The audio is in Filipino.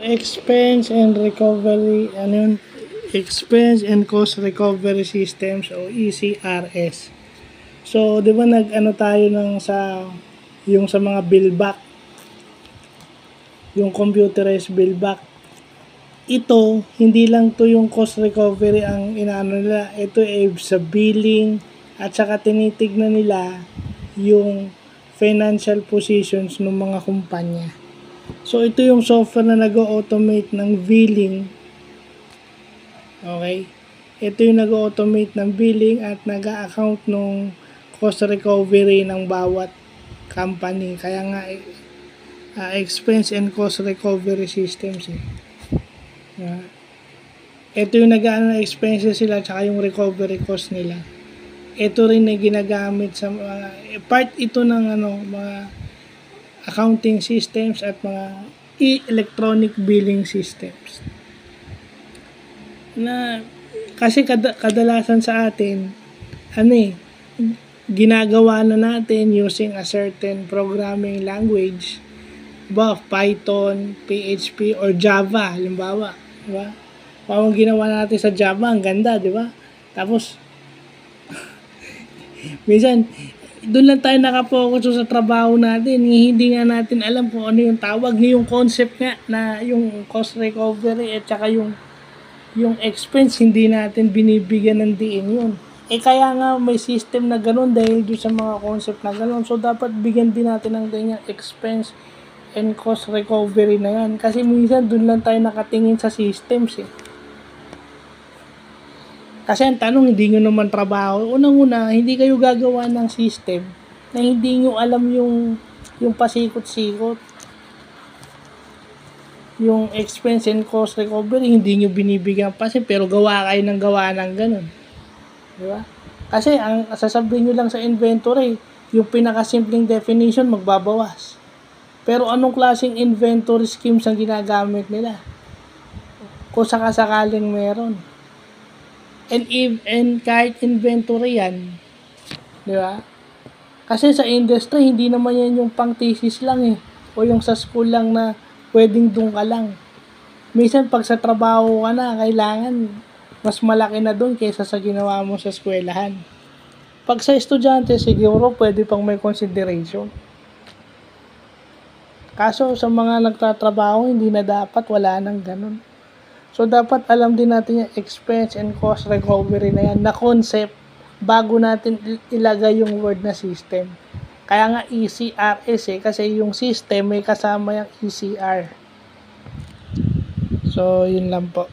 Expense and recovery, ano yun? Expense and cost recovery systems o ECRS. So, di ba nag-ano tayo ng yung sa mga bill back, yung computerized bill back. Ito, hindi lang to yung cost recovery ang inaano nila. Ito ay sa billing at saka tinitignan nila yung financial positions ng mga kumpanya. So, ito yung software na nag-automate ng billing. Okay? Ito yung nag-automate ng billing at nag-account ng cost recovery ng bawat company. Kaya nga, expense and cost recovery systems eh. Ito yung nag-ano na expenses sila tsaka yung recovery cost nila. Ito rin na ginagamit sa part ito ng mga accounting systems at mga electronic billing systems. Na kasi kadalasan sa atin ginagawa na natin using a certain programming language, Python, PHP or Java halimbawa, di ba? Parang ginawa natin sa Java, ang ganda, di ba? Tapos minsan doon lang tayo nakapokus sa trabaho natin, hindi nga natin alam kung ano yung tawag, yung concept nga na yung cost recovery at saka yung expense, hindi natin binibigyan ng diin yun. Kaya nga may system na gano'n dahil doon sa mga concept na gano'n. So, dapat bigyan din natin ng ganyang expense and cost recovery na yan. Kasi minsan doon lang tayo nakatingin sa systems eh. Kasi ang tanong, hindi nyo naman trabaho. Unang-una, hindi kayo gagawa ng system na hindi nyo alam yung pasikot-sikot. Yung expense and cost recovery, hindi nyo binibigyan pa pero gawa kayo ng ganun. Di ba? Kasi ang sasabihin nyo lang sa inventory, yung pinakasimpleng definition, magbabawas. Pero anong klaseng inventory schemes ang ginagamit nila? Kung sakasakaling meron. And kahit inventory yan, di ba? Kasi sa industry, hindi naman yan yung pang thesis lang eh. O yung sa school lang na pwedeng doon ka lang. Minsan pag sa trabaho ka na, kailangan mas malaki na doon kaysa sa ginawa mo sa eskwelahan. Pag sa estudyante, siguro pwede pang may consideration. Kaso sa mga nagtatrabaho, hindi na dapat, wala nang ganun. So, dapat alam din natin yung expense and cost recovery na yan, na concept, bago natin ilagay yung word na system. Kaya nga ECRS kasi yung system may kasama yung ECR. So, yun lang po.